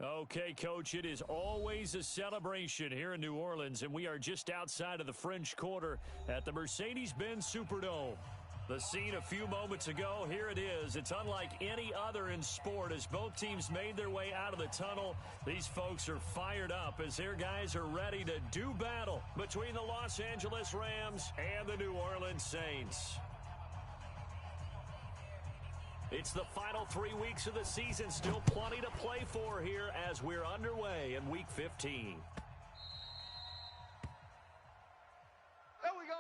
Okay, Coach, it is always a celebration here in New Orleans, and we are just outside of the French Quarter at the Mercedes-Benz Superdome. The scene a few moments ago, here it is. It's unlike any other in sport as both teams made their way out of the tunnel. These folks are fired up as their guys are ready to do battle between the Los Angeles Rams and the New Orleans Saints. It's the final 3 weeks of the season. Still plenty to play for here as we're underway in Week 15. There we go.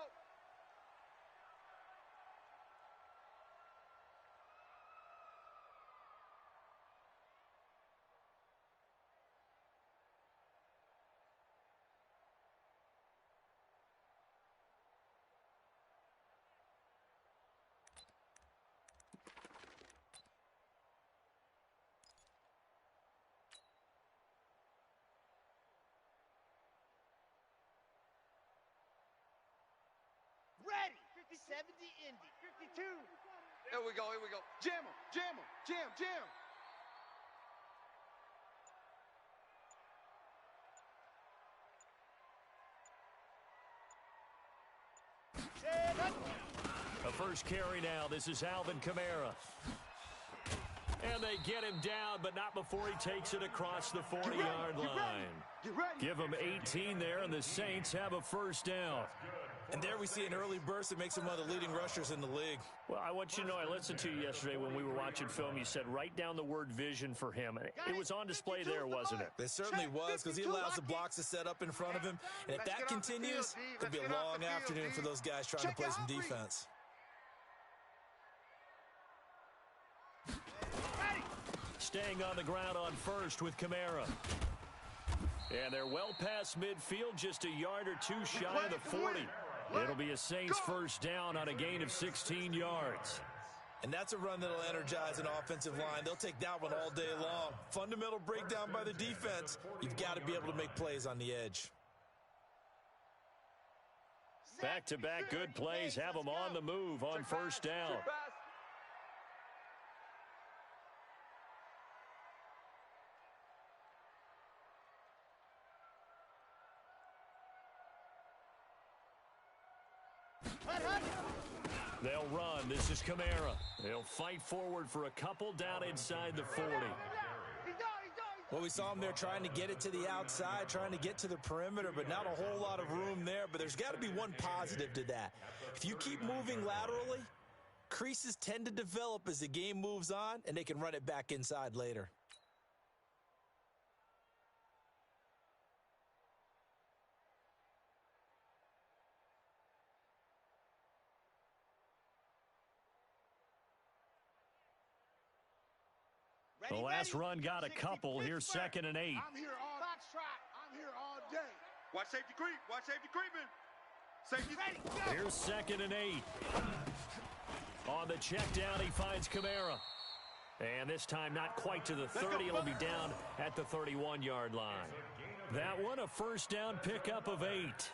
Ready. 70 Indy. 52. Here we go. Here we go. Jam him. Jam him. Jam. Jam. The first carry now. This is Alvin Kamara. And they get him down, but not before he takes it across the 40-yard line. Give him 18 there, and the Saints have a first down. And there we see an early burst that makes him one of the leading rushers in the league. Well, I want you to know, I listened to you yesterday when we were watching film. You said write down the word vision for him. It was on display there, wasn't it? It certainly was, because he allows the blocks to set up in front of him. And if that continues, it could be a long afternoon for those guys trying to play some defense. Staying on the ground on first with Kamara. And they're well past midfield, just a yard or two shy of the 40. It'll be a Saints first down on a gain of 16 yards. And that's a run that'll energize an offensive line. They'll take that one all day long. Fundamental breakdown by the defense. You've got to be able to make plays on the edge. Back-to-back good plays have them on the move on first down. They'll run. This is Kamara. They'll fight forward for a couple down inside the 40. Well, we saw him there trying to get it to the outside, trying to get to the perimeter, but not a whole lot of room there. But there's got to be one positive to that. If you keep moving laterally, creases tend to develop as the game moves on, and they can run it back inside later. The last run got a couple. Here's 2nd and 8. I'm here all day. Watch safety creep. Watch safety creeping. Safety. Here's 2nd and 8. On the check down, he finds Kamara. And this time not quite to the 30. It'll be down at the 31-yard line. That one a first down pickup of 8.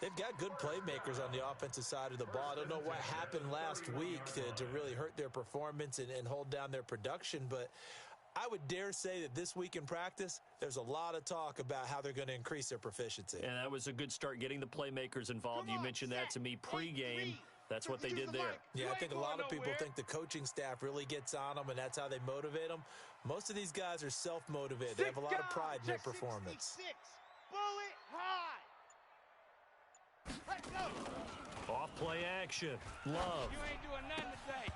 They've got good playmakers on the offensive side of the ball. I don't know what happened last week to really hurt their performance and hold down their production, but I would dare say that this week in practice, there's a lot of talk about how they're going to increase their proficiency. And that was a good start, getting the playmakers involved. You mentioned that to me pregame. That's what they did there. Yeah, I think a lot of people think the coaching staff really gets on them, and that's how they motivate them. Most of these guys are self-motivated. They have a lot of pride in their performance. Bullet high. Let's go. Off play action. Love. You ain't doing nothing today.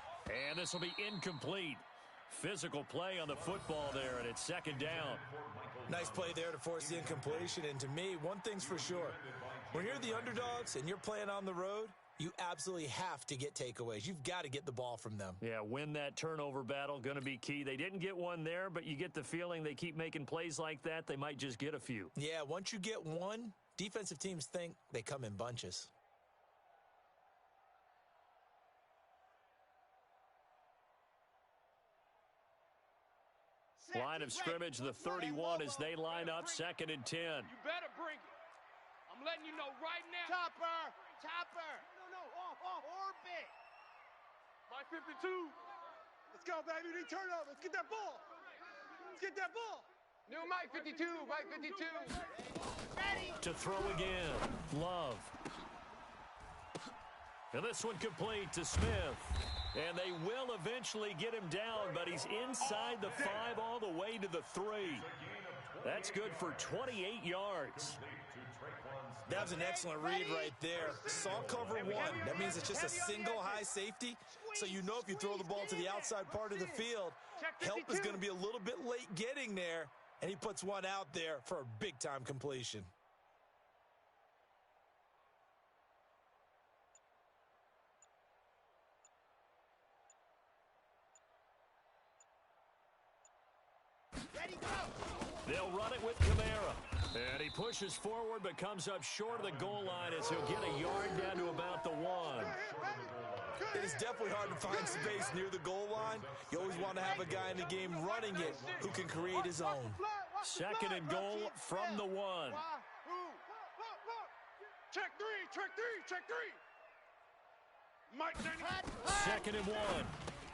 And this will be incomplete. Physical play on the football there, and it's 2nd down. Nice play there to force the incompletion. And to me, one thing's for sure. When you're the underdogs and you're playing on the road, you absolutely have to get takeaways. You've got to get the ball from them. Yeah, win that turnover battle, going to be key. They didn't get one there, but you get the feeling they keep making plays like that, they might just get a few. Yeah, once you get one, defensive teams think they come in bunches. Line of scrimmage, the 31 as they line up, 2nd and 10. You better bring it. I'm letting you know right now. Chopper. No, off orbit. My 52. Let's go, baby. We turn over. Let's get that ball. New Mike 52, Mike 52. Ready. To throw again. Love. And this one complete to Smith. And they will eventually get him down, but he's inside the 5 all the way to the 3. That's good for 28 yards. That was an excellent read right there. Saw cover 1. That means it's just a single high safety. So you know if you throw the ball to the outside part of the field, help is going to be a little bit late getting there. And he puts one out there for a big-time completion. Ready, go. They'll run it with Kamara. And he pushes forward but comes up short of the goal line as he'll get a yard down to about the 1. It is definitely hard to find space near the goal line. You always want to have a guy in the game running it who can create his own. Second and goal from the 1. Check three, check three, check three. Mike 90. Second and 1.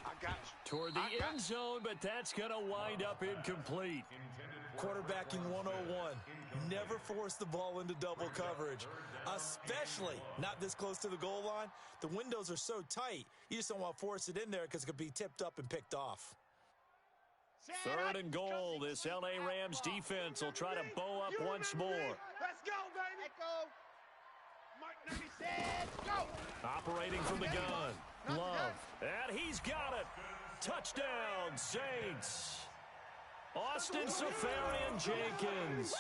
I got you. Toward the end zone, but that's going to wind up incomplete. Quarterbacking 101. Never force the ball into double coverage, especially not this close to the goal line. The windows are so tight, you just don't want to force it in there because it could be tipped up and picked off. Third and goal. This L.A. Rams defense will try to bow up once more. Let's go, baby. Let go. Mike 90. Set, go. Operating from the gun. Love. And he's got it. Touchdown, Saints. Austin Safarian Jenkins.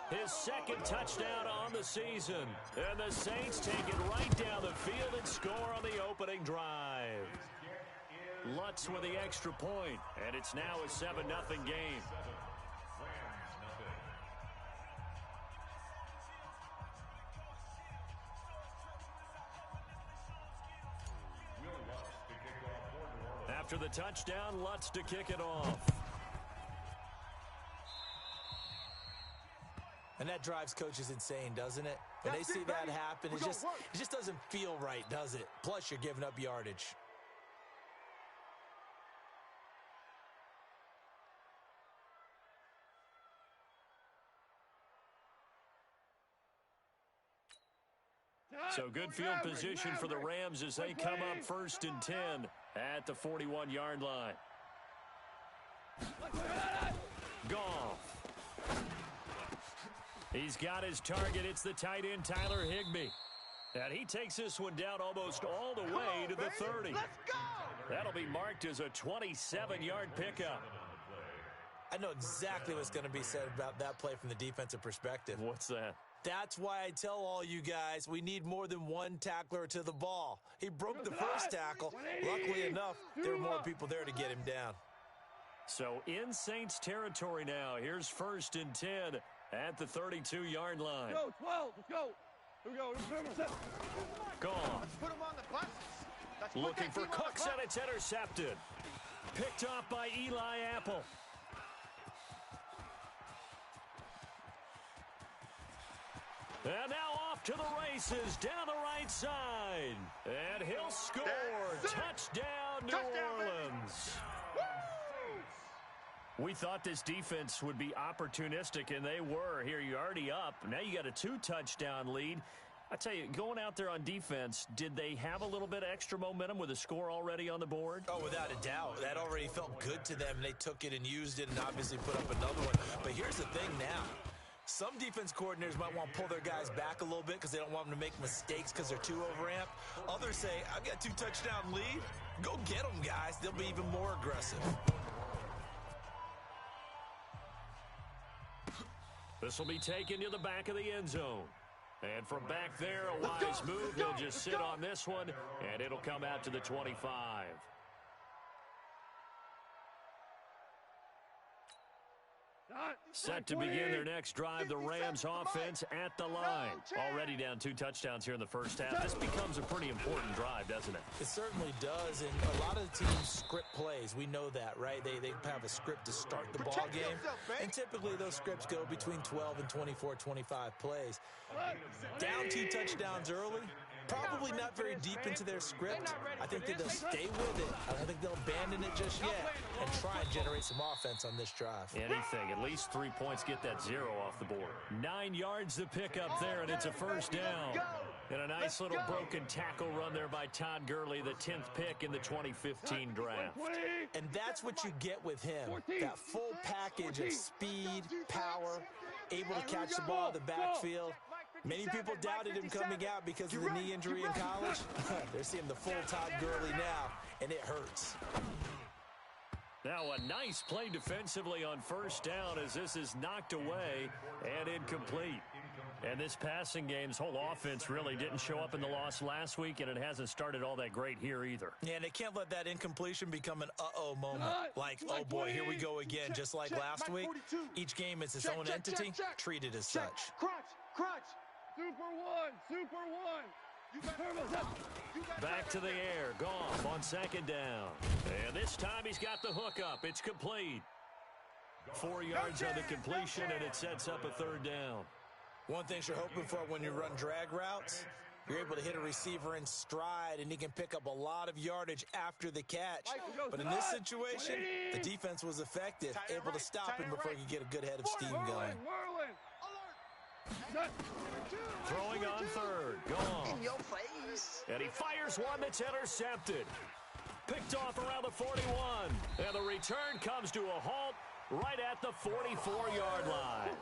His second touchdown on the season. And the Saints take it right down the field and score on the opening drive. Lutz with the extra point, and it's now a 7-0 game. After the touchdown, Lutz to kick it off. And that drives coaches insane, doesn't it? When they see that happen, it just doesn't feel right, does it? Plus, you're giving up yardage. So good field position for the Rams as they come up 1st and 10 at the 41-yard line. Goff. He's got his target. It's the tight end, Tyler Higbee. And he takes this one down almost all the way to the 30. Let's go. That'll be marked as a 27-yard pickup. I know exactly what's going to be said about that play from the defensive perspective. What's that? That's why I tell all you guys we need more than one tackler to the ball. He broke the first tackle. Luckily enough, there were more people there to get him down. So in Saints territory now. Here's 1st and 10 at the 32-yard line. Go, 12, let's go. Here we go. Gone. Put him on the buses. Let's put Looking that for team on the Cooks, bus. and it's intercepted. Picked off by Eli Apple. And now off to the races down the right side. And he'll score. Touchdown, New Orleans. We thought this defense would be opportunistic, and they were. Here, you're already up. Now you got a 2-touchdown lead. I tell you, going out there on defense, did they have a little bit of extra momentum with a score already on the board? Oh, without a doubt. That already felt good to them. They took it and used it and obviously put up another one. But here's the thing now. Some defense coordinators might want to pull their guys back a little bit because they don't want them to make mistakes because they're too overamped. Others say, I've got a 2-touchdown lead. Go get them, guys. They'll be even more aggressive. This will be taken to the back of the end zone. And from back there, a wise move. He'll just sit on this one, and it'll come out to the 25. Set to begin their next drive, the Rams offense at the line. Already down 2 touchdowns here in the first half. This becomes a pretty important drive, doesn't it? It certainly does, and a lot of the teams script plays. We know that, right? They have a script to start the ball game, and typically those scripts go between 12 and 24, 25 plays. Down 2 touchdowns early, probably not very deep into their script. I think that they'll stay with it. I don't think they'll abandon it just yet and try and generate some offense on this drive. Anything, at least 3 points, get that 0 off the board. 9 yards to pick up there, and it's a first down. And a nice little broken tackle run there by Todd Gurley, the 10th pick in the 2015 draft. And that's what you get with him, that full package of speed, power, able to catch the ball in the backfield. Many people doubted him coming out because of the knee injury in college. They're seeing the full Todd Gurley now, and it hurts. Now a nice play defensively on first down as this is knocked away and incomplete. And this passing game's whole offense really didn't show up in the loss last week, and it hasn't started all that great here either. Yeah, and they can't let that incompletion become an uh-oh moment. Like, oh boy, here we go again. Just like last week, each game is its own entity, treated as such. Crunch. Super one. Back to the air, Goff on second down. And this time he's got the hook up. It's complete. 4 yards on the completion, and it sets up a third down. One thing you're hoping for when you run drag routes, you're able to hit a receiver in stride, and he can pick up a lot of yardage after the catch. But in this situation, the defense was effective, able to stop him before he could get a good head of steam going. Throwing on third, Goff. In your face. And he fires one that's intercepted. Picked off around the 41. And the return comes to a halt right at the 44-yard line.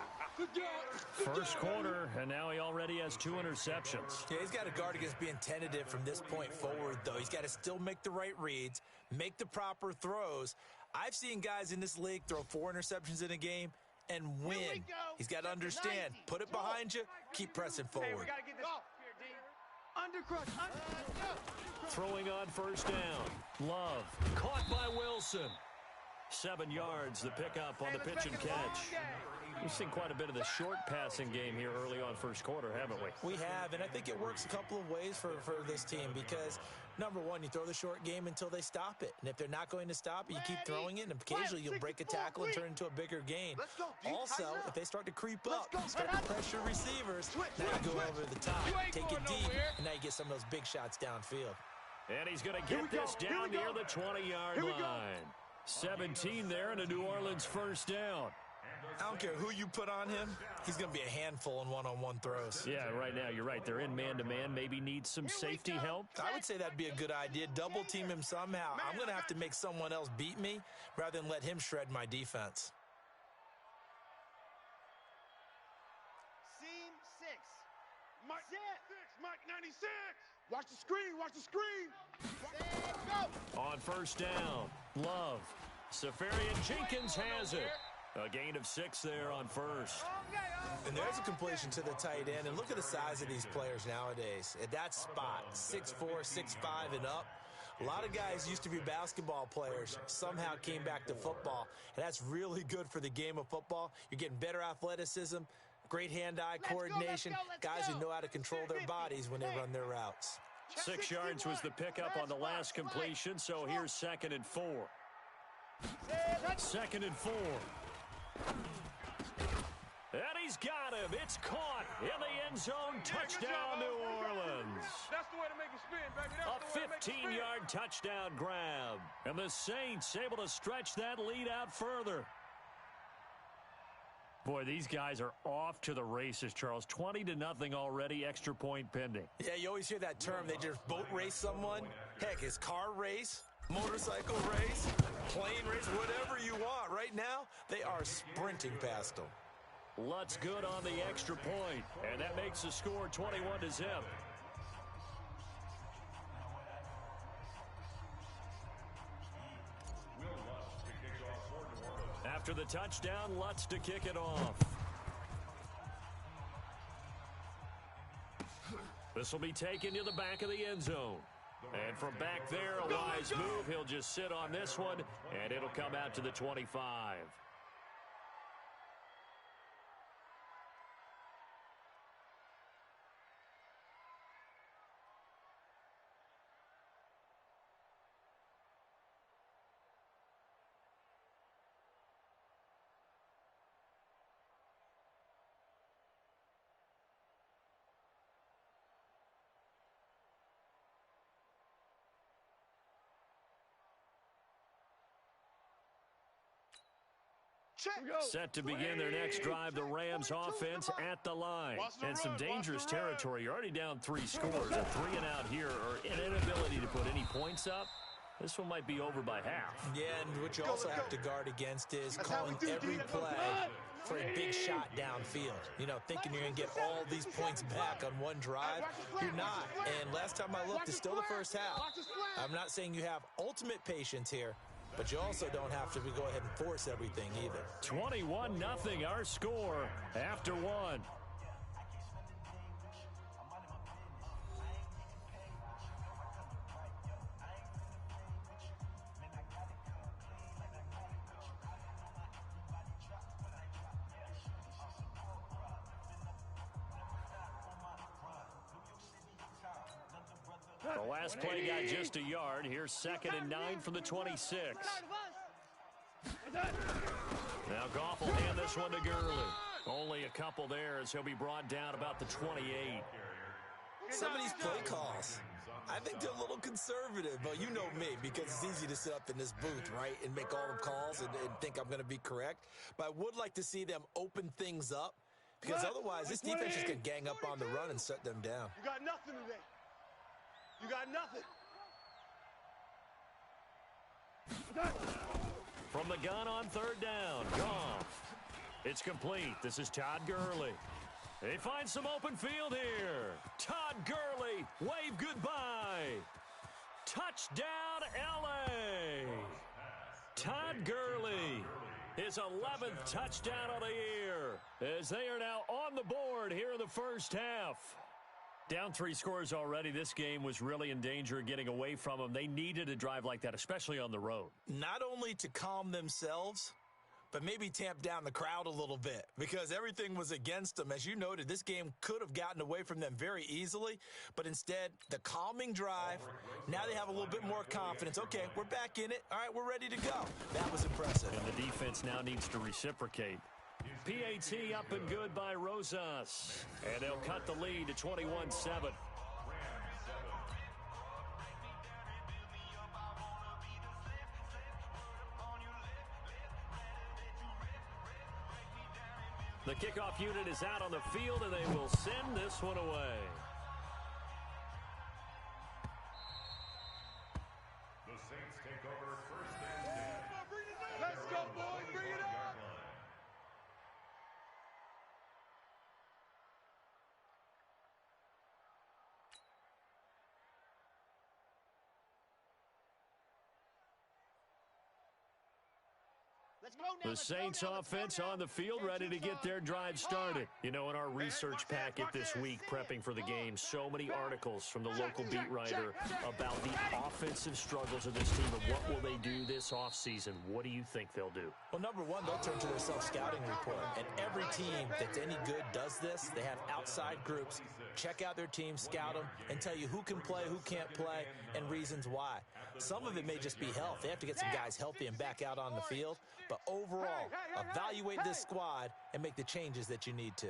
First quarter, and now he already has 2 interceptions. Yeah, he's got to guard against being tentative from this point forward, though. He's got to still make the right reads, make the proper throws. I've seen guys in this league throw 4 interceptions in a game and win. He's got to understand, put it behind you, keep pressing forward. We got to get this here, D. Undercrush. Throwing on first down. Love, caught by Wilson. 7 yards, the pickup on the pitch and catch. We've seen quite a bit of the short passing game here early on first quarter, haven't we? We have, and I think it works a couple of ways for this team because, number one, you throw the short game until they stop it. And if they're not going to stop it, you keep throwing it, and occasionally you'll break a tackle and turn it into a bigger gain. Also, if they start to creep up, start to pressure receivers, now you go over the top, take it deep, and now you get some of those big shots downfield. And he's going to get this down near the 20-yard line. 17 there and a New Orleans first down. I don't care who you put on him, he's going to be a handful in one-on-one throws. Yeah, right now, you're right. They're in man-to-man, maybe need some safety help. I would say that'd be a good idea. Double team him somehow. I'm going to have to make someone else beat me rather than let him shred my defense. Seam 6. Mike 96. Watch the screen. Go. On first down, Love. Safarian Jenkins has it. A gain of 6 there on first. And there's a completion to the tight end. And look at the size of these players nowadays. At that spot, 6'4", 6'5", and up. A lot of guys used to be basketball players, somehow came back to football. And that's really good for the game of football. You're getting better athleticism, great hand-eye coordination, guys who know how to control their bodies when they run their routes. 6 yards was the pickup on the last completion, so here's 2nd and 4. 2nd and 4. And he's got him. It's caught in the end zone. Touchdown, New Orleans. That's the way to make it spin, baby. A 15-yard touchdown grab. And the Saints able to stretch that lead out further. Boy, these guys are off to the races, Charles. 20-0 already, extra point pending. Yeah, you always hear that term. They just boat race someone. Heck, it's car race, motorcycle race, plane race, whatever you want. Right now, they are sprinting past them. Lutz good on the extra point, and that makes the score 21-0. After the touchdown, Lutz to kick it off. This will be taken to the back of the end zone. And from back there, a wise move. He'll just sit on this one, and it'll come out to the 25. Set to begin their next drive, the Rams offense at the line. And some dangerous territory. You're already down 3 scores. A 3 and out here, or an inability to put any points up. This one might be over by half. Yeah, and what you also have to guard against is calling every play for a big shot downfield. You know, thinking you're going to get all these points back on one drive. You're not. And last time I looked, it's still the first half. I'm not saying you have ultimate patience here, but you also don't have to go ahead and force everything either. 21-0 our score after 1. The last play got just a yard. Here's 2nd and 9 from the 26. Now Goff will hand this one to Gurley. Only a couple there as he'll be brought down about the 28. Some of these play calls, I think they're a little conservative, but you know me, because it's easy to sit up in this booth, right, and make all the calls and think I'm going to be correct. But I would like to see them open things up, because otherwise this defense is going to gang up on the run and shut them down. You got nothing today. You got nothing. From the gun on 3rd down, Goff. It's complete. This is Todd Gurley. They find some open field here. Todd Gurley, wave goodbye. Touchdown, L.A. Todd Gurley, his 11th touchdown of the year, as they are now on the board here in the first half. Down 3 scores already. This game was really in danger of getting away from them. They needed a drive like that, especially on the road. Not only to calm themselves, but maybe tamp down the crowd a little bit, because everything was against them. As you noted, this game could have gotten away from them very easily, but instead, the calming drive, now they have a little bit more confidence. Okay, we're back in it. All right, we're ready to go. That was impressive. And the defense now needs to reciprocate. PAT up and good by Rosas. And they'll cut the lead to 21-7. The kickoff unit is out on the field, and they will send this one away. The Saints take over 1st and 10. Let's go, boys. Bring it up. The Saints offense on the field, ready to get their drive started. You know, in our research packet this week, prepping for the game, so many articles from the local beat writer about the offensive struggles of this team and what will they do this offseason. What do you think they'll do? Well, number one, they'll turn to their self-scouting report. And every team that's any good does this. They have outside groups. Check out their team, scout them, and tell you who can play, who can't play, and reasons why. Some of it may just be health. They have to get some guys healthy and back out on the field. But overall, evaluate this squad and make the changes that you need to.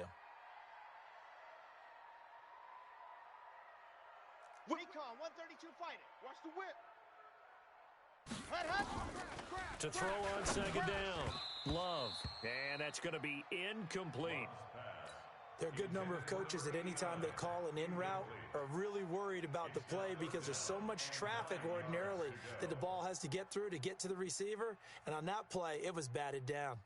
Recon 132 fighter. Watch the whip. To throw on 2nd down, Love. And that's going to be incomplete. There are a good number of coaches at any time they call an in route are really worried about the play because there's so much traffic ordinarily that the ball has to get through to get to the receiver. And on that play, it was batted down.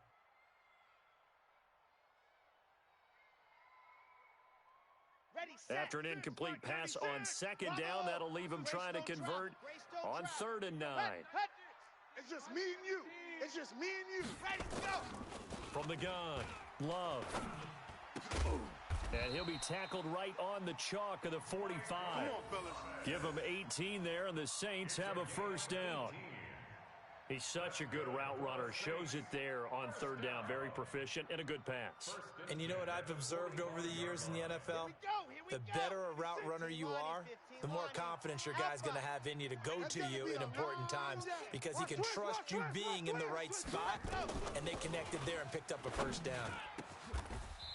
After an incomplete pass on 2nd down, that'll leave him trying to convert on 3rd and 9. It's just me and you. It's just me and you. Ready, go. From the gun, Love. And he'll be tackled right on the chalk of the 45. Come on, fellas. Give him 18 there, and the Saints have a 1st down. He's such a good route runner. Shows it there on 3rd down. Very proficient and a good pass. And you know what I've observed over the years in the NFL? The better a route runner you are, the more confidence your guy's going to have in you to go to you in important times because he can trust you being in the right spot, and they connected there and picked up a 1st down.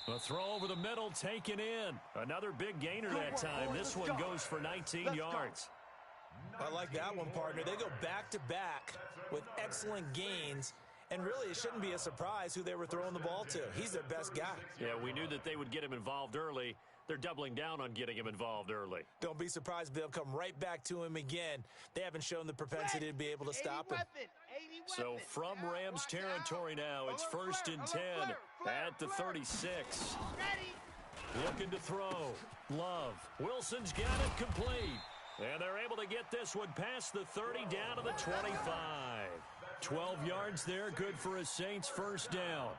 A throw over the middle, taken in. Another big gainer that time. This one goes for 19 yards. I like that one, partner. They go back-to-back with excellent gains, And really, it shouldn't be a surprise who they were throwing the ball to. He's their best guy. Yeah, we knew that they would get him involved early. They're doubling down on getting him involved early. Don't be surprised if they'll come right back to him again. They haven't shown the propensity to be able to stop him. So from Rams territory now, it's 1st and 10 at the 36. Looking to throw. Love. Wilson's got it complete. And they're able to get this one past the 30 down to the 25. 12 yards there, good for a Saints first down.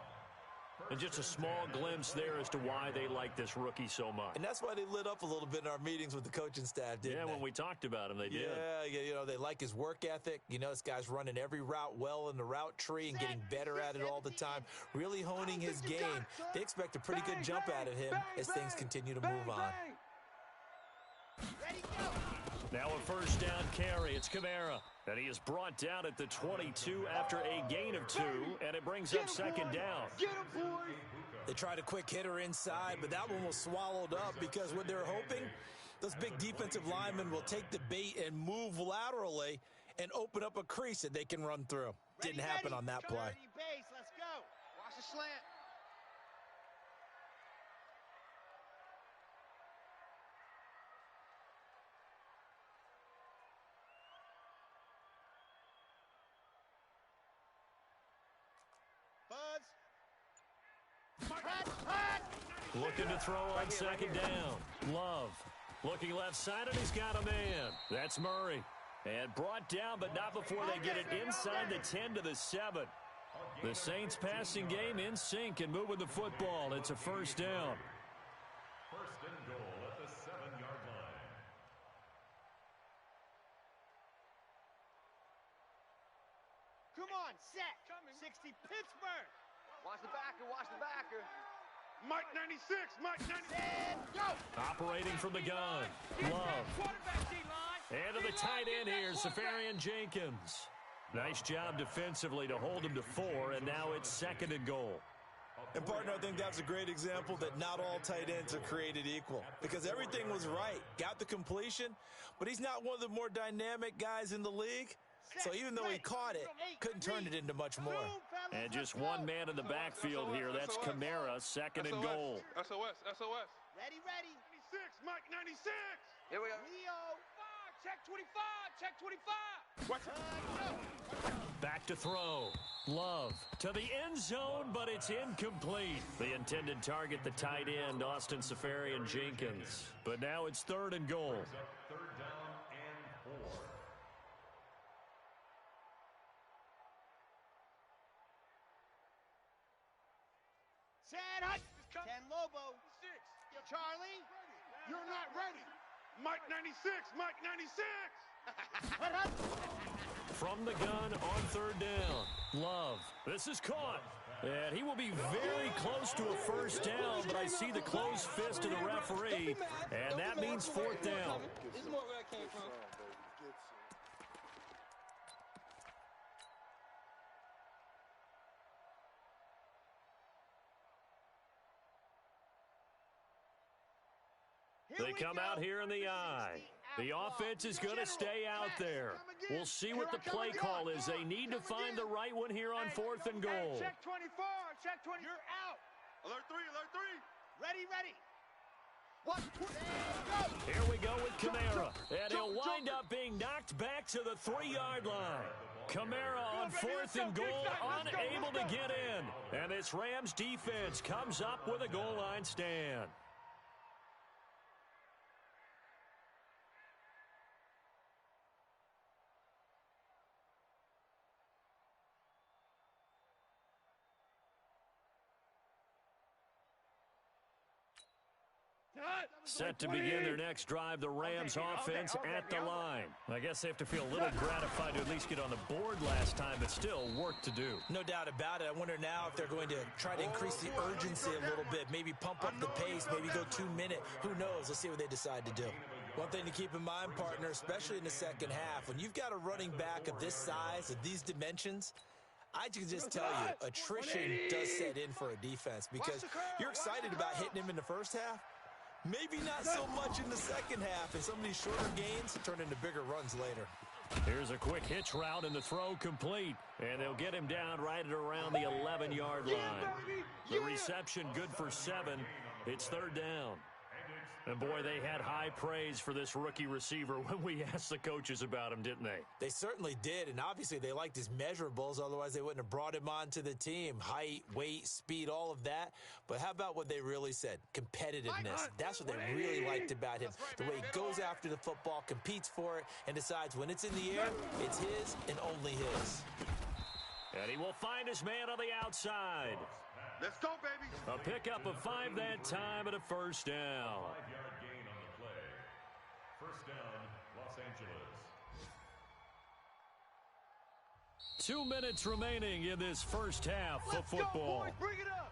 And just a small glimpse there as to why they like this rookie so much. And that's why they lit up a little bit in our meetings with the coaching staff, didn't they? Yeah, when we talked about him, they did. Yeah, you know, they like his work ethic. You know, this guy's running every route well in the route tree and getting better at it all the time, really honing his game. They expect a pretty good jump out of him as things continue to move on. Now a first down carry. It's Kamara. And he is brought down at the 22 after a gain of 2, and it brings up second down. They tried a quick hitter inside, but that one was swallowed up because what they're hoping, those big defensive linemen will take the bait and move laterally and open up a crease that they can run through. Didn't happen on that play. Let's go. Watch the slant. Looking to throw on second down. Love. Looking left-sided, he's got a man. That's Murray. And brought down, but not before they get it inside the 10 to the 7. The Saints passing game in sync and moving the football. It's a first down. First and goal at the 7-yard line. Come on, set. 60 Pittsburgh. Watch the backer, watch the backer. Mike 96, Mike 96. Go. Operating from the gun. Love. And to the tight end here, Safarian Jenkins. Nice job defensively to hold him to 4, and now it's second and goal. And, partner, I think that's a great example that not all tight ends are created equal because everything was right. Got the completion, but he's not one of the more dynamic guys in the league. So even though he caught it, couldn't turn it into much more. And just one man in the backfield here. That's Kamara, second and goal. SOS, SOS. Ready. 96, Mike 96. Here we go. Leo. Check 25. Back to throw. Love to the end zone, but it's incomplete. The intended target, the tight end, Austin Safarian Jenkins. But now it's third and goal. Third down and 4. Sad Hut. 10 Lobo. 6. Charlie. You're not ready. Mike 96, Mike 96. From the gun on third down. Love. This is caught. And he will be very close to a first down, but I see the closed fist of the referee, and that means fourth down. This is more where I came from. They come out here in the eye. The offense is going to stay out there. We'll see what the play call is. They need to find the right one here on fourth and goal. Check 24. Check 20. You're out. Alert 3, alert 3. Ready. Here we go with Kamara. And he'll wind up being knocked back to the 3-yard line. Kamara on fourth and goal, unable to get in. And this Rams defense comes up with a goal line stand. Set to begin their next drive, the Rams offense at the line. I guess they have to feel a little gratified to at least get on the board last time, but still work to do. No doubt about it. I wonder now if they're going to try to increase the urgency a little bit, maybe pump up the pace, maybe go 2-minute. Who knows? Let's see what they decide to do. One thing to keep in mind, partner, especially in the second half, when you've got a running back of this size, of these dimensions, I can just tell you, attrition does set in for a defense because you're excited about hitting him in the first half. Maybe not so much in the second half, and some of these shorter gains turn into bigger runs later. Here's a quick hitch route and the throw complete. And they'll get him down right at around the 11-yard line. The reception good for 7. It's third down. And, boy, they had high praise for this rookie receiver when we asked the coaches about him, didn't they? They certainly did, and obviously they liked his measurables. Otherwise, they wouldn't have brought him onto the team. Height, weight, speed, all of that. But how about what they really said? Competitiveness. That's what they really liked about him. The way he goes after the football, competes for it, and decides when it's in the air, it's his and only his. And he will find his man on the outside. Let's go, baby. A pickup of 5 that time and a first down. 5-yard gain on the play. First down, Los Angeles. 2 minutes remaining in this first half of Let's football. go, boys. Bring it up.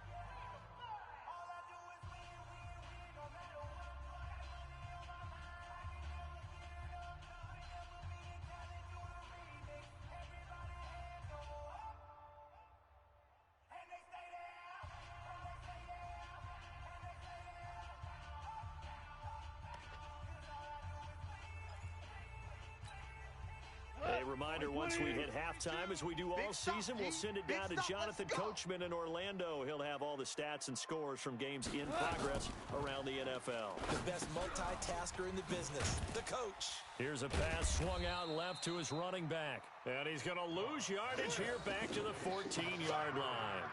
A reminder, once we hit halftime, as we do all season, we'll send it down to Jonathan Coachman in Orlando. He'll have all the stats and scores from games in progress around the NFL. The best multitasker in the business, the coach. Here's a pass swung out left to his running back. And he's going to lose yardage here back to the 14-yard line.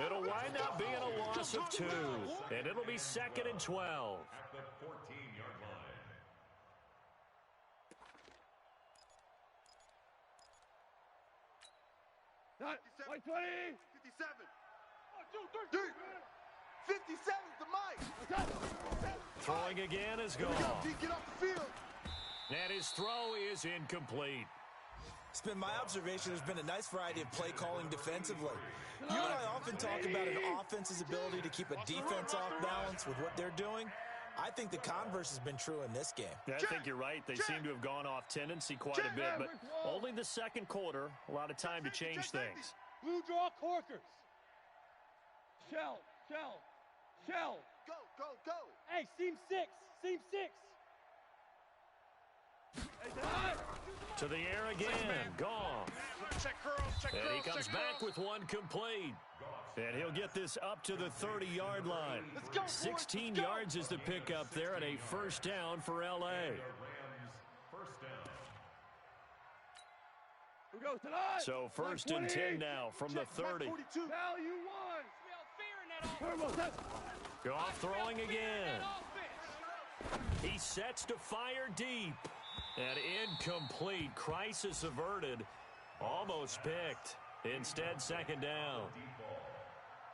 It'll wind up being a loss of 2. And it'll be 2nd and 12. At the 14-yard line. White 20. 57. 1, 2, 3. 57's the mic. Throwing again is gone. Get off the field. And his throw is incomplete. It's been my observation there's been a nice variety of play calling defensively. You and I often talk about an offense's ability to keep a defense off balance with what they're doing. I think the converse has been true in this game. I think you're right. They seem to have gone off tendency quite a bit, but only the second quarter. A lot of time to change things. Blue draw corkers. Shell. Go, go, go. Hey, seam 6. Seam 6. To the air again. Gone. Check curls, check curls. And he comes back with one complete. And he'll get this up to the 30-yard line. 16 yards is the pickup there, and a first down for L.A. Rams, first down. Who goes tonight? So first and 10 now from the 30. Value 1. Turbo set. Goff throwing again. He sets to fire deep. And incomplete. Crisis averted. Almost picked. Instead, second down.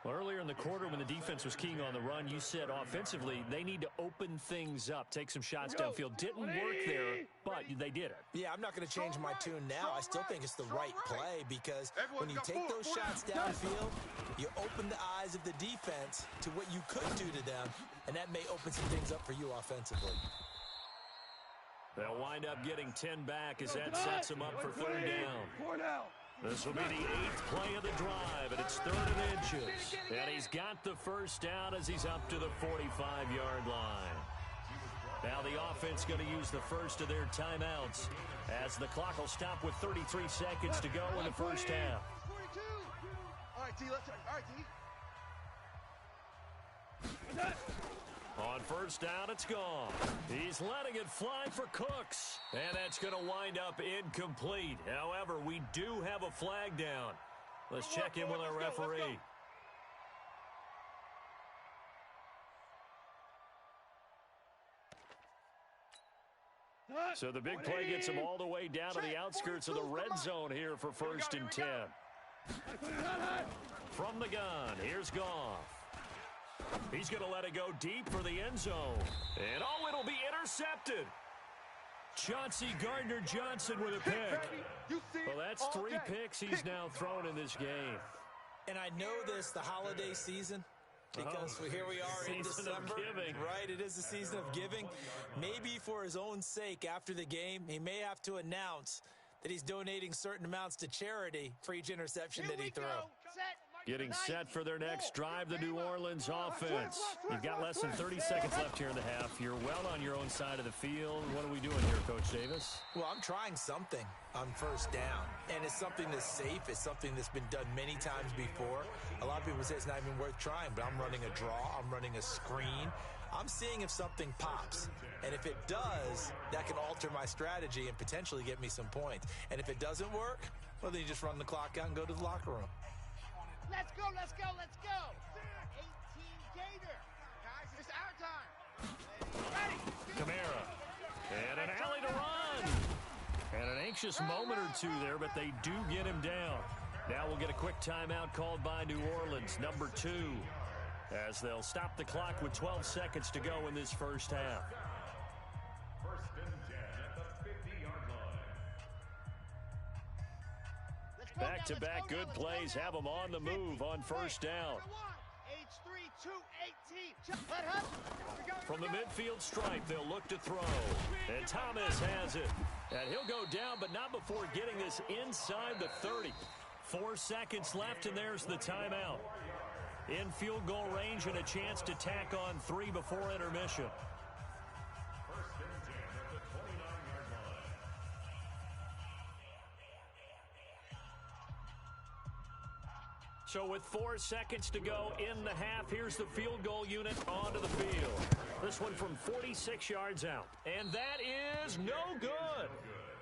Earlier in the quarter when the defense was keying on the run, you said offensively they need to open things up, take some shots downfield. Didn't work there, but they did it. Yeah, I'm not going to change my tune now. I still think it's the right play because when you take those shots downfield, you open the eyes of the defense to what you could do to them, and that may open some things up for you offensively. They'll wind up getting 10 back as that sets them up for third down. 4 down. This will be the 8th play of the drive, and it's 3rd and inches. And he's got the first down as he's up to the 45-yard line. Now the offense going to use the first of their timeouts as the clock will stop with 33 seconds to go in the first half. 42. All right, T, let's try. All right, T. On first down, it's gone. He's letting it fly for Cooks. And that's going to wind up incomplete. However, we do have a flag down. Let's check in with our referee. So the big play gets him all the way down to the outskirts of the red zone here for first and 10. From the gun, here's Goff. He's going to let it go deep for the end zone. And, oh, it'll be intercepted. Chauncey Gardner-Johnson with a pick. Well, that's 3 picks he's now thrown in this game. And I know this, the holiday season, because here we are in December. Right, it is the season of giving. Maybe for his own sake after the game, he may have to announce that he's donating certain amounts to charity for each interception that he throws. Set. Getting set for their next drive, the New Orleans offense. You've got less than 30 seconds left here in the half. You're well on your own side of the field. What are we doing here, Coach Davis? Well, I'm trying something on first down, and it's something that's safe. It's something that's been done many times before. A lot of people say it's not even worth trying, but I'm running a draw. I'm running a screen. I'm seeing if something pops, and if it does, that can alter my strategy and potentially get me some points. And if it doesn't work, well, then you just run the clock out and go to the locker room. Let's go, let's go, let's go. 18 Gator. Guys, it's our time. Ready. Kamara. And an alley to run. And an anxious moment or two there, but they do get him down. Now we'll get a quick timeout called by New Orleans, number 2, as they'll stop the clock with 12 seconds to go in this first half. First and 10 at the 50-yard line. Back-to-back good plays have them on the move on first down. From the midfield stripe, they'll look to throw. And Thomas has it. And he'll go down, but not before getting this inside the 30. 4 seconds left, and there's the timeout. In field goal range and a chance to tack on 3 before intermission. First and 10 at the 29-yard line. So with 4 seconds to go in the half, here's the field goal unit onto the field. This one from 46 yards out. And that is no good.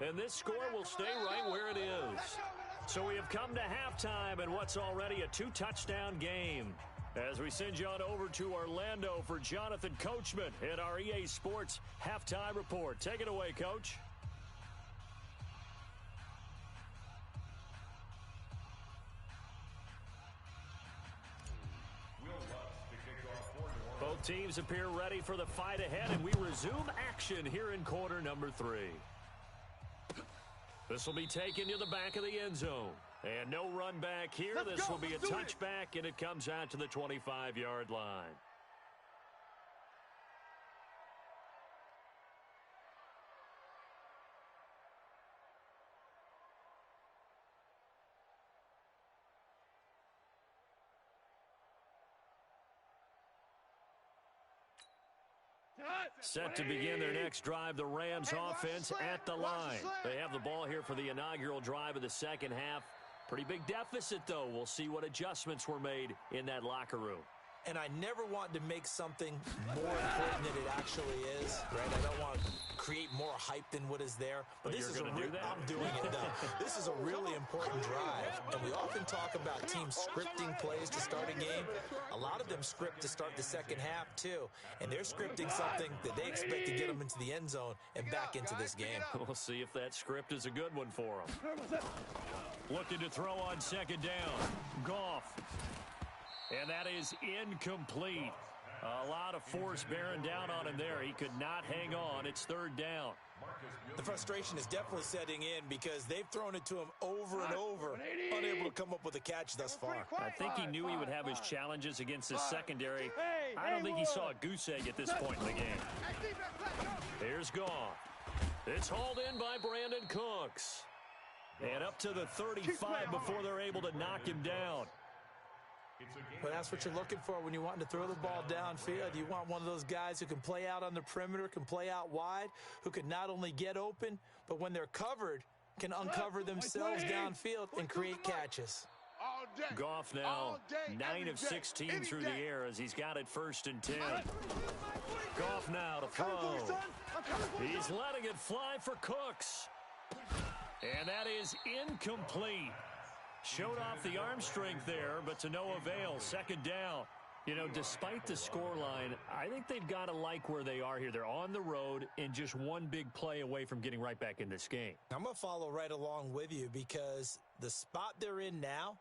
And this score will stay right where it is. So we have come to halftime in what's already a 2-touchdown game. As we send you on over to Orlando for Jonathan Coachman in our EA Sports Halftime Report. Take it away, Coach. Both teams appear ready for the fight ahead, and we resume action here in quarter number 3. This will be taken to the back of the end zone. And no run back here. This will be a touchback, and it comes out to the 25-yard line. Set to begin their next drive, the Rams offense at the line. They have the ball here for the inaugural drive of the second half. Pretty big deficit, though. We'll see what adjustments were made in that locker room. And I never want to make something more important than it actually is, right? I don't want to create more hype than what is there. But this is I'm doing it, though. This is a really important drive. And we often talk about teams scripting plays to start a game. A lot of them script to start the second half, too. And they're scripting something that they expect to get them into the end zone and back into this game. We'll see if that script is a good one for them. Looking to throw on second down. Goff. And that is incomplete. A lot of force bearing down on him there. He could not hang on. It's third down. The frustration is definitely setting in because they've thrown it to him over and over, unable to come up with a catch thus far. I think he knew he would have his challenges against his secondary. I don't think he saw a goose egg at this point in the game. Here's Goff. It's hauled in by Brandon Cooks. And up to the 35 before they're able to knock him down. But that's what you're looking for when you're wanting to throw the ball downfield. You want one of those guys who can play out on the perimeter, can play out wide, who can not only get open, but when they're covered, can uncover themselves downfield and create catches. Goff now 9 of 16 through the air as he's got it first and 10. Goff now to throw. He's letting it fly for Cooks. And that is incomplete. Showed off the arm strength there, but to no avail. Second down. You know, despite the scoreline, I think they've got to like where they are here. They're on the road and just one big play away from getting right back in this game. I'm going to follow right along with you because the spot they're in now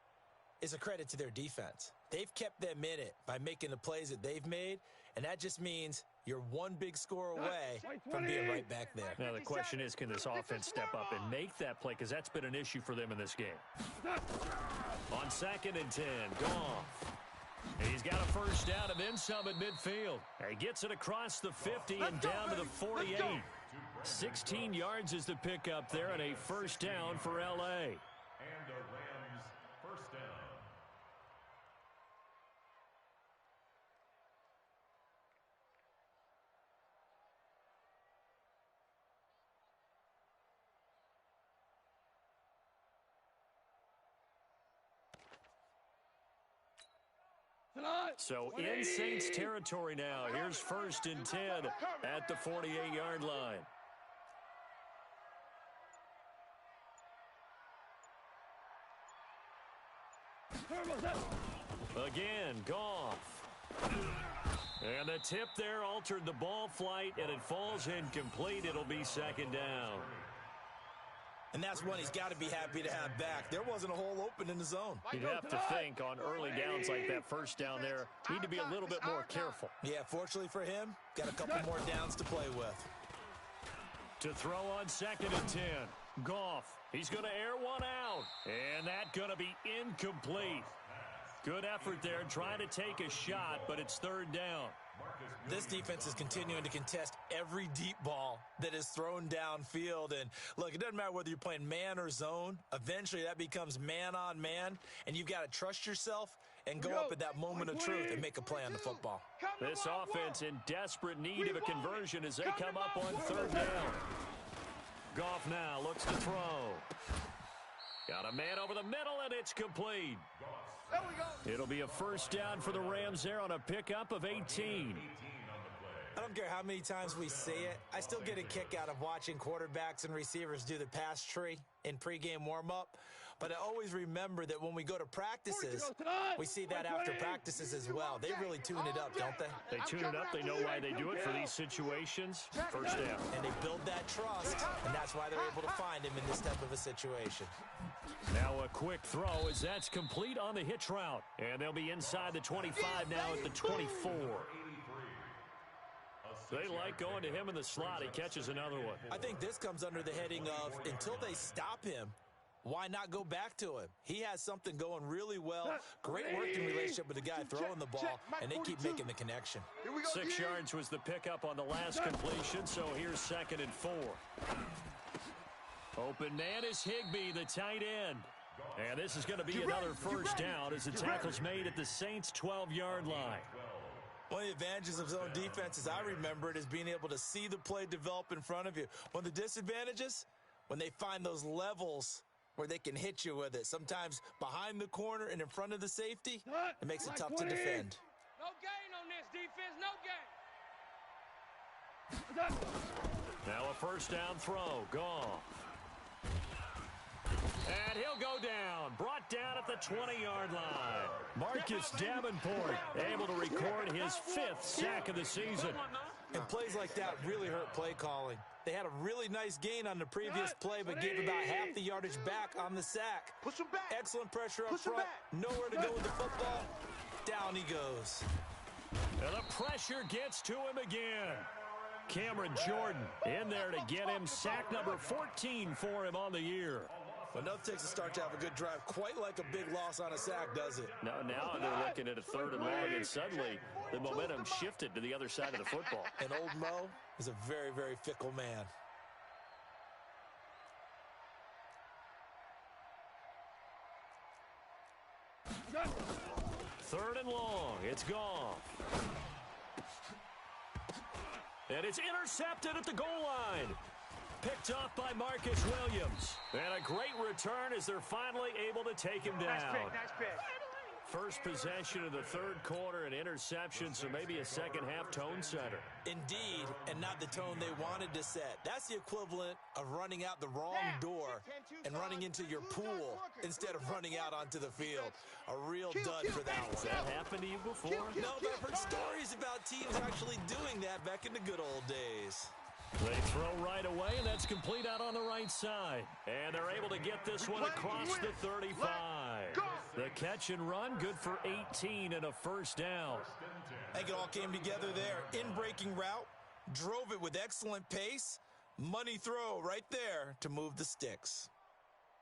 is a credit to their defense. They've kept them in it by making the plays that they've made, and that just means you're one big score away from being right back there. Now, the question is, can this offense step up and make that play? Because that's been an issue for them in this game. On second and 10, Goff. He's got a first down and then some at midfield. He gets it across the 50 and down to the 48. 16 yards is the pickup there and a first down for L.A. And a Rams first down. So in Saints territory now. Here's 1st and 10 at the 48-yard line. Again, Goff. And the tip there altered the ball flight, and it falls incomplete. It'll be 2nd down. And that's one he's got to be happy to have back. There wasn't a hole open in the zone. You'd have to think on early downs like that 1st down there, need to be a little bit more careful. Yeah, fortunately for him, got a couple more downs to play with. To throw on 2nd and 10. Goff. He's going to air one out. And that's going to be incomplete. Good effort there trying to take a shot, but it's 3rd down. This defense is continuing to contest every deep ball that is thrown downfield. And, look, it doesn't matter whether you're playing man or zone. Eventually, that becomes man-on-man, and you've got to trust yourself and go up at that moment of truth and make a play on the football. This offense in desperate need of a conversion as they come up on 3rd down. Goff now looks to throw. Got a man over the middle, and it's complete. There we go. It'll be a 1st down for the Rams there on a pickup of 18. I don't care how many times we see it. I still get a kick out of watching quarterbacks and receivers do the pass tree in pregame warm-up. But I always remember that when we go to practices, we see that after practices as well. They really tune it up, don't they? They tune it up. They know why they do it for these situations. 1st down. And they build that trust, and that's why they're able to find him in this type of a situation. Now a quick throw as that's complete on the hitch route. And they'll be inside the 25 now at the 24. They like going to him in the slot. He catches another one. I think this comes under the heading of until they stop him, why not go back to him? He has something going really well. Great working relationship with the guy throwing the ball, and they keep making the connection. 6 yards was the pickup on the last completion, so here's 2nd and 4. Open man is Higbee, the tight end. And this is going to be another 1st down as the tackle's made at the Saints' 12-yard line. One of the advantages of zone defense, as I remember it, is being able to see the play develop in front of you. One of the disadvantages, when they find those levels where they can hit you with it. Sometimes behind the corner and in front of the safety, it makes it tough to defend. No gain on this defense, no gain. Now a 1st down throw. Goff. And he'll go down. Brought down at the 20-yard line. Marcus Davenport able to record his 5th sack of the season. And plays like that really hurt play calling. They had a really nice gain on the previous play, but gave about half the yardage back on the sack. Push him back. Excellent pressure up front. Nowhere to go with the football. Down he goes. And the pressure gets to him again. Cameron Jordan in there to get him sack number 14 for him on the year. Well, nothing takes a start to have a good drive quite like a big loss on a sack, does it? Now they're looking at a 3rd and long, and suddenly the momentum shifted to the other side of the football. And old Mo is a very, very fickle man. Third and long. It's Goff. And it's intercepted at the goal line. Picked off by Marcus Williams. And a great return as they're finally able to take him down. Nice pick. First possession of the 3rd quarter, an interception, so maybe a second-half tone setter. Indeed, and not the tone they wanted to set. That's the equivalent of running out the wrong door and running into your pool instead of running out onto the field. A real dud for that one. Has that happened to you before? No, but I've heard stories about teams actually doing that back in the good old days. They throw right away, and that's complete out on the right side. And they're able to get this one across the 35. The catch and run, good for 18 and a 1st down. I think it all came together there. In-breaking route, drove it with excellent pace. Money throw right there to move the sticks.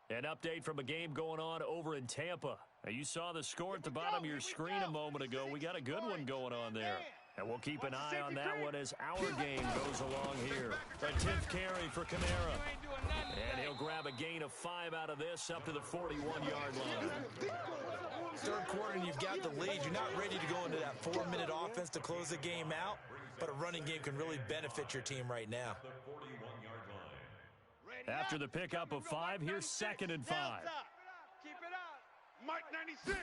An update from a game going on over in Tampa. Now, you saw the score at the bottom of your screen a moment ago. We got a good one going on there. And we'll keep an eye on that one as our game goes along here. A 10th carry for Kamara. And he'll grab a gain of 5 out of this up to the 41-yard line. 3rd quarter and you've got the lead. You're not ready to go into that 4-minute offense to close the game out, but a running game can really benefit your team right now. After the pickup of 5, here's 2nd and 5. Keep it up. Mike 96.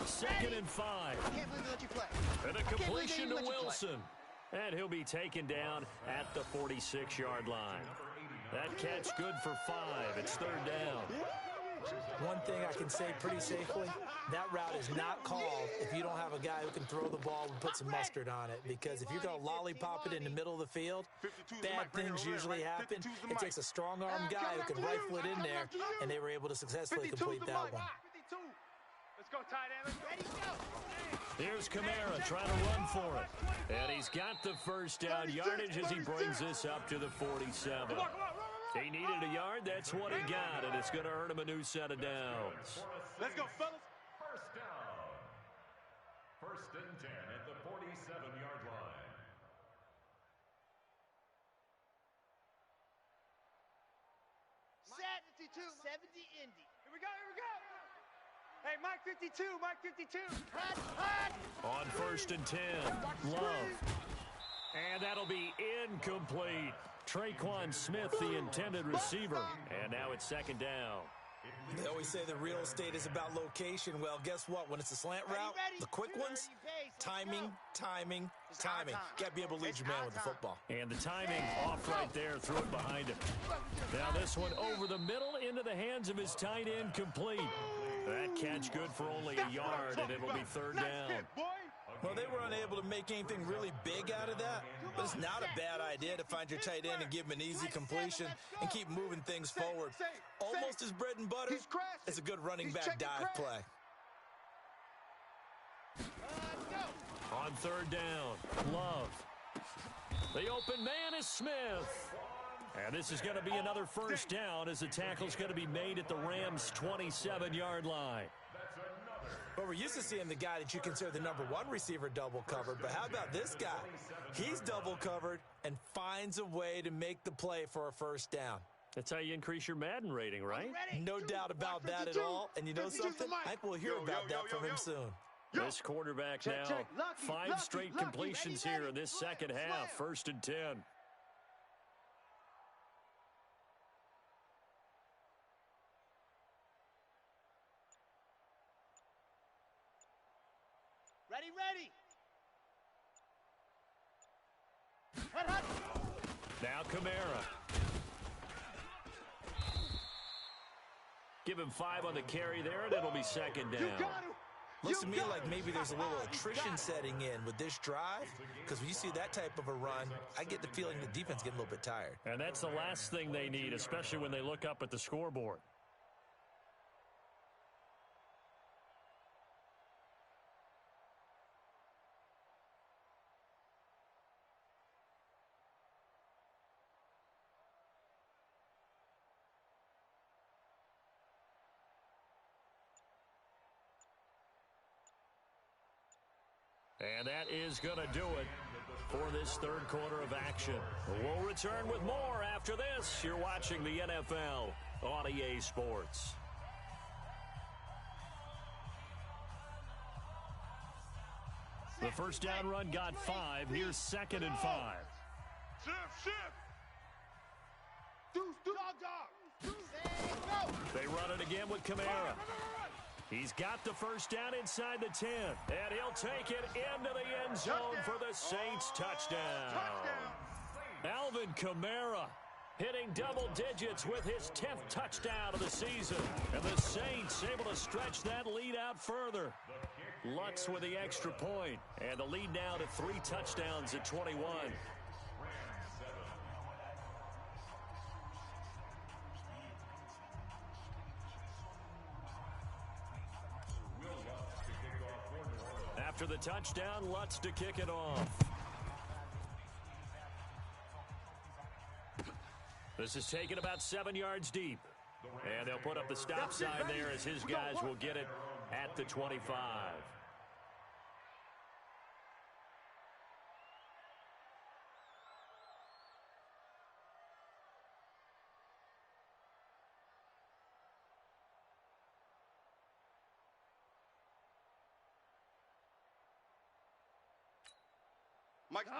Second and 5. I can't believe they let you play. And a completion to Wilson. And he'll be taken down at the 46-yard line. That catch good for 5. It's third down. One thing I can say pretty safely, that route is not called if you don't have a guy who can throw the ball and put some mustard on it. Because if you're going to lollipop it in the middle of the field, bad things usually happen. It takes a strong-arm guy who can rifle it in there, and they were able to successfully complete that one. Let's go, tight end. Ready, go. Here's Kamara trying to run for it. And he's got the first down yardage as he brings this up to the 47. He needed a yard. That's what he got, and it's going to earn him a new set of downs. Let's go, fellas. First down. First and 10 at the 47-yard line. Set 52. 70 Indy. Here we go, here we go. Hey, Mike 52, Mike 52. Hut, hut. On first and 10, Love. And that'll be incomplete. Traquan Smith, the intended receiver. And now it's second down. They always say the real estate is about location. Well, guess what? When it's a slant route, the quick ones, timing. Got to be able to lead your man with the football. And the timing off right there, threw it behind him. Now this one over the middle into the hands of his tight end, complete. That catch good for only a yard, and it will be third down. Well, they were unable to make anything really big out of that, but it's not a bad idea to find your tight end and give him an easy completion and keep moving things forward. Almost his bread and butter. It's a good running back dive play. On third down, Love. The open man is Smith. And this is going to be another first down as the tackle's going to be made at the Rams' 27-yard line. But we're used to seeing the guy that you consider the number one receiver double covered. But how about this guy? He's double covered and finds a way to make the play for a first down. That's how you increase your Madden rating, right? No doubt about that at all. And you know something? I think we'll hear about that from him soon. This quarterback now, 5 straight completions here in this second half, first and 10. Ready. Hut. Now Kamara. Give him 5 on the carry there, and it'll be second down. Looks to me like maybe there's a little attrition setting in with this drive, because when you see that type of a run, I get the feeling the defense getting a little bit tired. And that's the last thing they need, especially when they look up at the scoreboard. And that is going to do it for this third quarter of action. We'll return with more after this. You're watching the NFL on EA Sports. The first down run got 5. Here's second and 5. Shift. Dog. They run it again with Kamara. He's got the first down inside the 10. And he'll take it into the end zone for the Saints touchdown. Alvin Kamara hitting double digits with his 10th touchdown of the season. And the Saints able to stretch that lead out further. Lutz with the extra point. And the lead now to 3 touchdowns at 21. After the touchdown, Lutz to kick it off. This is taken about 7 yards deep. And they'll put up the stop sign there as his guys will get it at the 25.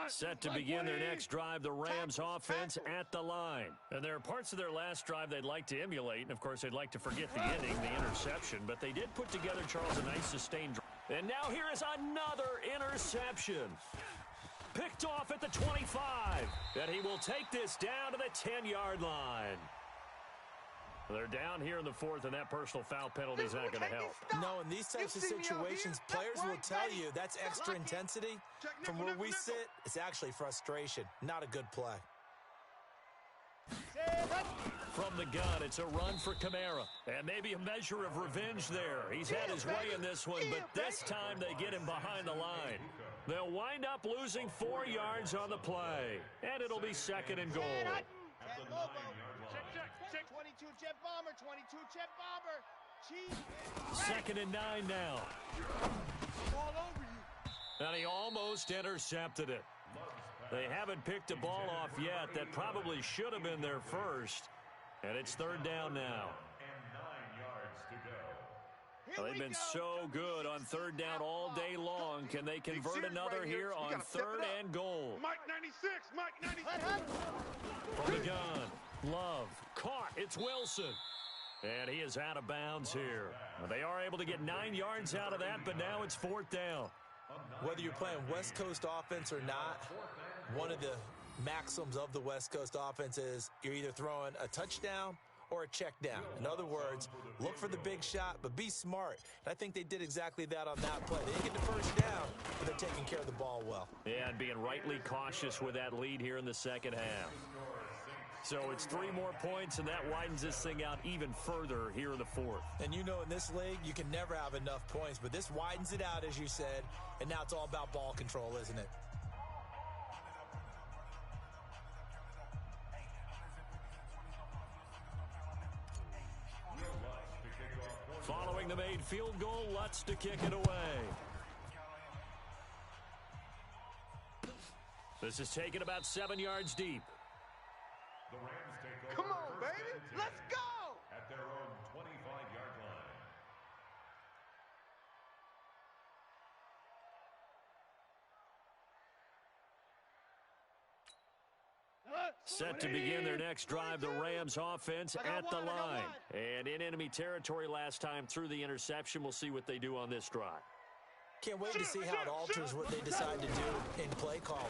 Set to begin their next drive, the Rams offense at the line. And there are parts of their last drive they'd like to emulate, and of course they'd like to forget the ending, the interception, but they did put together, Charles, a nice sustained drive. And now here is another interception. Picked off at the 25, and he will take this down to the 10-yard line. They're down here in the fourth, and that personal foul penalty is not going to help. No, in these types of situations, players will tell you that's extra intensity. From where we sit, it's actually frustration, not a good play. From the gun, it's a run for Kamara. And maybe a measure of revenge there. He's had his way in this one, but this time they get him behind the line. They'll wind up losing 4 yards on the play. And it'll be second and goal. 22 jet bomber, 22 jet bomber. Second and 9 now. All over you. And he almost intercepted it. They haven't picked a ball off yet. That probably should have been their first. And it's third down now. And 9 yards to go. Well, they've been so good on third down all day long. Can they convert another here on third and goal? Mike 96, Mike 96. From the gun, Love, caught, it's Wilson. And he is out of bounds here. They are able to get 9 yards out of that, but now it's fourth down. Whether you're playing West Coast offense or not, one of the maxims of the West Coast offense is you're either throwing a touchdown or a check down. In other words, look for the big shot, but be smart. And I think they did exactly that on that play. They didn't get the first down, but they're taking care of the ball well. Yeah, and being rightly cautious with that lead here in the second half. So it's 3 more points, and that widens this thing out even further here in the fourth. And you know in this league, you can never have enough points, but this widens it out, as you said, and now it's all about ball control, isn't it? Following the made field goal, Lutz to kick it away. This is taken about 7 yards deep. The Rams take over. Come on, baby. Let's go. At their own 25-yard line. Set to begin their next drive, the Rams offense at the line. And in enemy territory last time through the interception. We'll see what they do on this drive. Can't wait to see how it alters what they decide to do in play calling.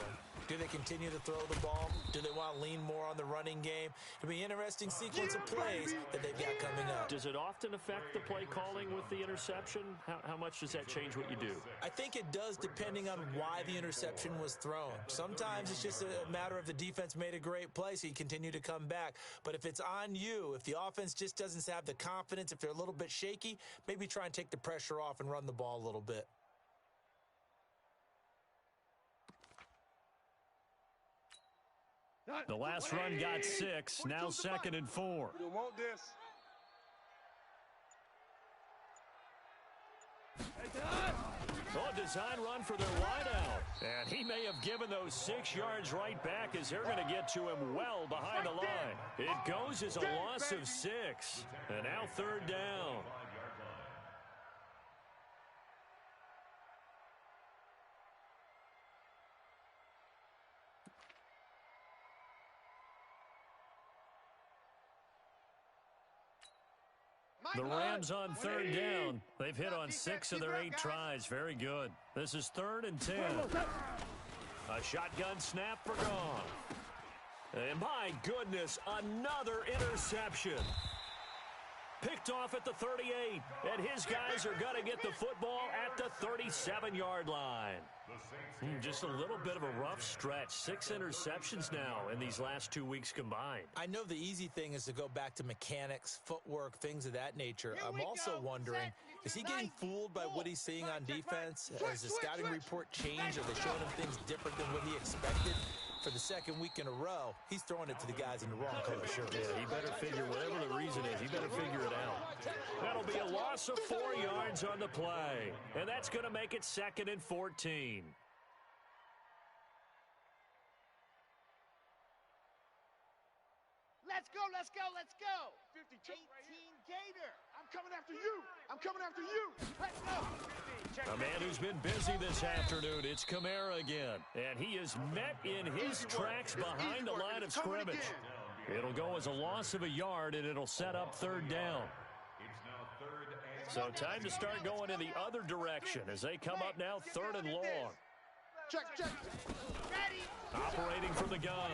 Do they continue to throw the ball? Do they want to lean more on the running game? It'll be an interesting sequence of plays that they've got coming up. Does it often affect the play calling with the interception? How much does that change what you do? I think it does, depending on why the interception was thrown. Sometimes it's just a matter of the defense made a great play, so you continue to come back. But if it's on you, if the offense just doesn't have the confidence, if they're a little bit shaky, maybe try and take the pressure off and run the ball a little bit. The last run got 6, now second and 4. You don't want this. Oh, design run for their wideout. And he may have given those 6 yards right back as they're going to get to him well behind the line. It goes as a loss of 6. And now third down. The Rams on third down. They've hit on 6 of their 8 tries. Very good. This is third and 10. A shotgun snap for gone. And my goodness, another interception. Picked off at the 38. And his guys are going to get the football at the 37-yard line. Just a little bit of a rough stretch. 6 interceptions now in these last 2 weeks combined. I know the easy thing is to go back to mechanics, footwork, things of that nature. I'm also wondering, is he getting fooled by what he's seeing on defense? Has the scouting report changed? Are they showing him things different than what he expected? For the second week in a row, he's throwing it to the guys in the wrong color shirt. Yeah, he better figure, whatever the reason is, he better figure it out. That'll be a loss of 4 yards on the play. And that's going to make it second and 14. Let's go, let's go, let's go. 52 18 right here. Gator. I'm coming after you. I'm coming after you. Let's go. A man who's been busy this afternoon, it's Kamara again. And he is met in his tracks behind the line of scrimmage. It'll go as a loss of a yard, and it'll set up third down. So time to start going in the other direction as they come up now third and long. Check. Operating from the gun,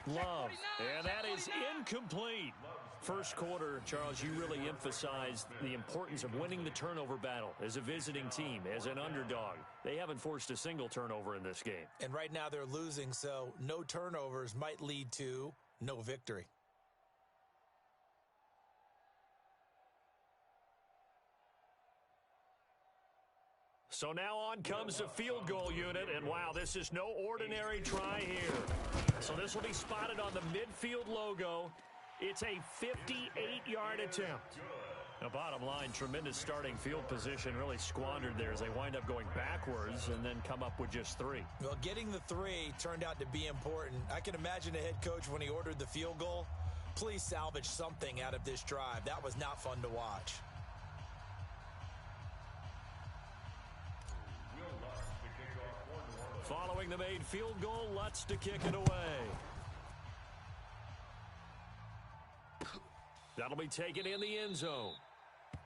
Love. And that is incomplete. First quarter, Charles, you really emphasized the importance of winning the turnover battle as a visiting team, as an underdog. They haven't forced a single turnover in this game. And right now they're losing, so no turnovers might lead to no victory. So now on comes the field goal unit, and wow, this is no ordinary try here. So this will be spotted on the midfield logo. It's a 58-yard attempt. Now, bottom line, tremendous starting field position, really squandered there as they wind up going backwards and then come up with just 3. Well, getting the 3 turned out to be important. I can imagine the head coach when he ordered the field goal. Please salvage something out of this drive. That was not fun to watch. Following the made field goal, Lutz to kick it away. That'll be taken in the end zone.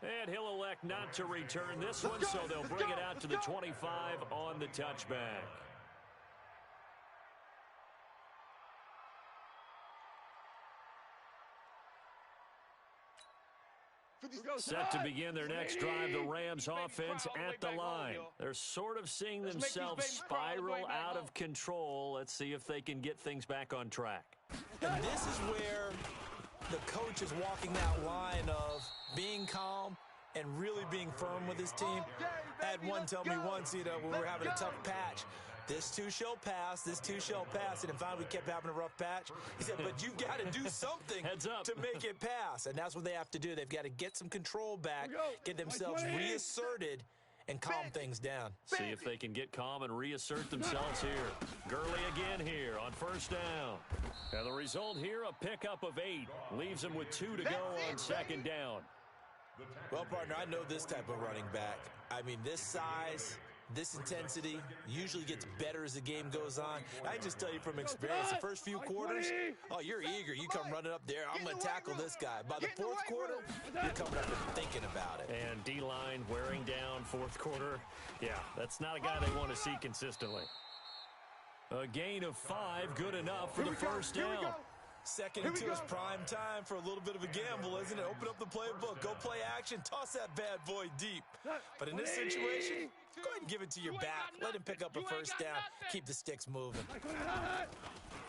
And he'll elect not to return this one, so they'll bring it out to the 25 on the touchback. Set to begin their next drive, the Rams offense at the line. They're sort of seeing themselves spiral out of control. Let's see if they can get things back on track. And this is where the coach is walking that line of being calm and really being firm with his team. I had one tell me once, when we were having a tough patch, this too shall pass, this too shall pass. And finally we kept having a rough patch. He said, but you've got to do something to make it pass. And that's what they have to do. They've got to get some control back, get themselves reasserted, and calm things down. See if they can get calm and reassert themselves here. Gurley again here on first down. And the result here, a pickup of 8. Leaves them with 2 to go on second down. Well, partner, I know this type of running back. I mean, this size, this intensity usually gets better as the game goes on. I just tell you from experience, the first few quarters, you're eager. You come running up there. I'm going to tackle this guy. By the fourth quarter, you're coming up and thinking about it. And D-line wearing down fourth quarter. Yeah, that's not a guy they want to see consistently. A gain of 5, good enough for the first down. Second into his prime time for a little bit of a gamble, isn't it? Open up the playbook, go play action, toss that bad boy deep. But in this situation, go ahead and give it to your back. Let him pick up a first down, keep the sticks moving.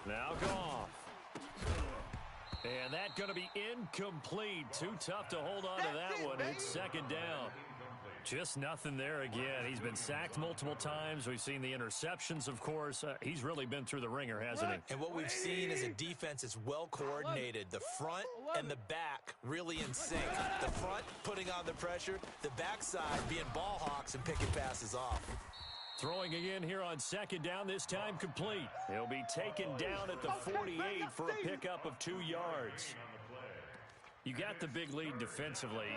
Now Goff. And that's going to be incomplete. Too tough to hold on to that one. It's second down. Just nothing there again. He's been sacked multiple times. We've seen the interceptions, of course. He's really been through the ringer, hasn't he? And what we've seen is a defense that's well coordinated. The front and the back really in sync. The front putting on the pressure, the backside being ball hawks and picking passes off. Throwing again here on second down, this time complete. He'll be taken down at the 48 for a pickup of 2 yards. You got the big lead defensively,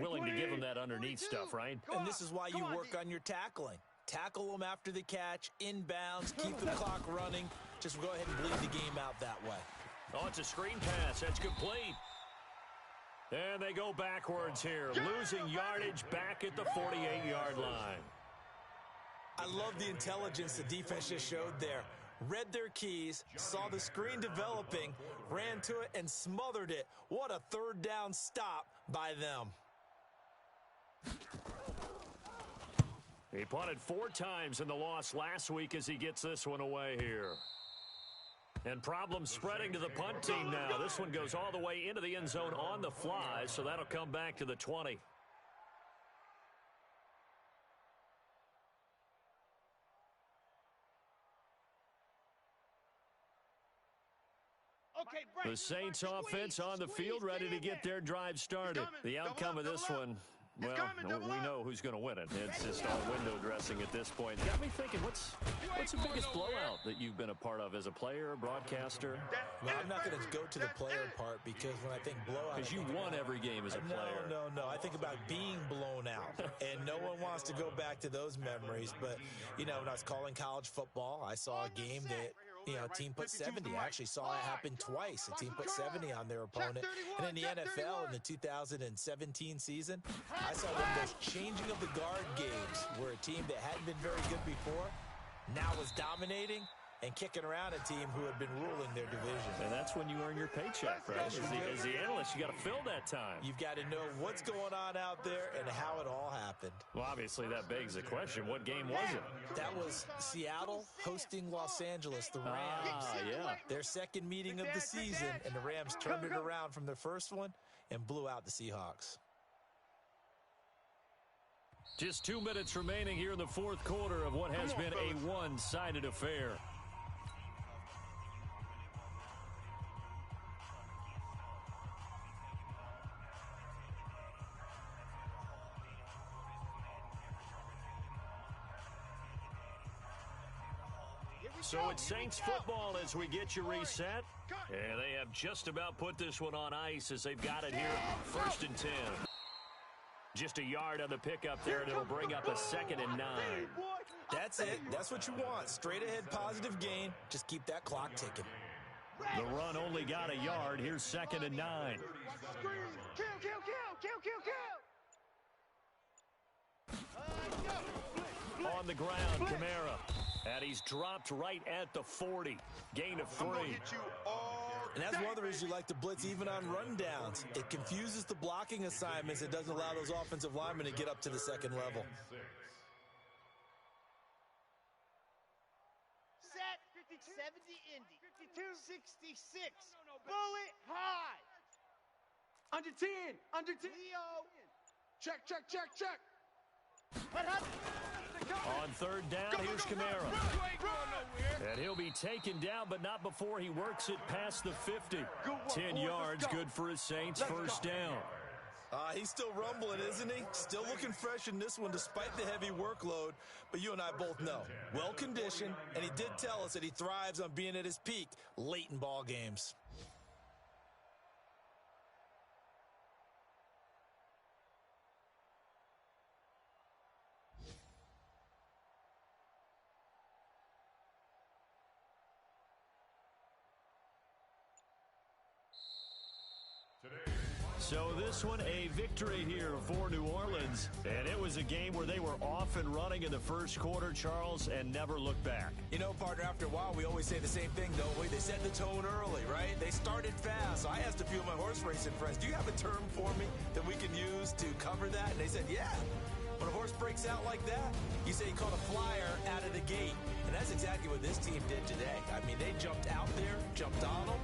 willing to give them that underneath stuff, right? And this is why you work on your tackling. Tackle them after the catch, inbounds, keep the clock running. Just go ahead and bleed the game out that way. Oh, it's a screen pass. That's complete. And they go backwards here, losing yardage back at the 48-yard line. I love the intelligence the defense just showed there. Read their keys, saw the screen developing, ran to it, and smothered it. What a third down stop by them. He punted 4 times in the loss last week as he gets this one away here. And problems spreading to the punt team now. This one goes all the way into the end zone on the fly, so that'll come back to the 20. The Saints offense on the field, ready to get their drive started. The outcome of this one, Well, we know who's going to win it. It's just all window dressing at this point. Got me thinking, what's the biggest blowout that you've been a part of as a player, broadcaster? Well, I'm not going to go to the player part because when I think blowout... Because you won every game as a player. No. I think about being blown out. And no one wants to go back to those memories. But, you know, when I was calling college football, I saw a game that... You know, a team put 70. I actually saw it happen twice. A team put 70 on their opponent. And in the NFL in the 2017 season, I saw one of those changing of the guard games where a team that hadn't been very good before now was dominating and kicking around a team who had been ruling their division. And that's when you earn your paycheck, right? As the analyst, you got to fill that time. You've got to know what's going on out there and how it all happened. Well, obviously, that begs the question, what game was it? That was Seattle hosting Los Angeles, the Rams. Yeah. Their second meeting of the season, and the Rams turned it around from their first one and blew out the Seahawks. Just 2 minutes remaining here in the fourth quarter of what has been a one-sided affair. So it's Saints football as we get you reset. And they have just about put this one on ice as they've got it here. 1st and 10. Just a yard on the pickup there, and it'll bring up a 2nd and 9. That's it. That's what you want. Straight ahead positive gain. Just keep that clock ticking. The run only got a yard. Here's 2nd and 9. On the ground, Kamara. And he's dropped right at the 40. Gain of 3. And that's one of the reasons you like to blitz even on rundowns. It confuses the blocking assignments. It doesn't allow those offensive linemen to get up to the second level. Set 70 Indy 66. Bullet high. Under 10. Under 10. Leo. Check. What happened? On 3rd down, here's Kamara. And he'll be taken down, but not before he works it past the 50. 10 yards, good for his Saints. 1st down. He's still rumbling, isn't he? Still looking fresh in this one despite the heavy workload. But you and I both know, well-conditioned, and he did tell us that he thrives on being at his peak late in ball games. So this one, a victory here for New Orleans. And it was a game where they were off and running in the first quarter, Charles, and never looked back. You know, partner, after a while, we always say the same thing, don't we? They set the tone early, right? They started fast. So I asked a few of my horse racing friends, do you have a term for me that we can use to cover that? And they said, yeah. When a horse breaks out like that, you say he caught a flyer out of the gate. And that's exactly what this team did today. I mean, they jumped out there, jumped on them,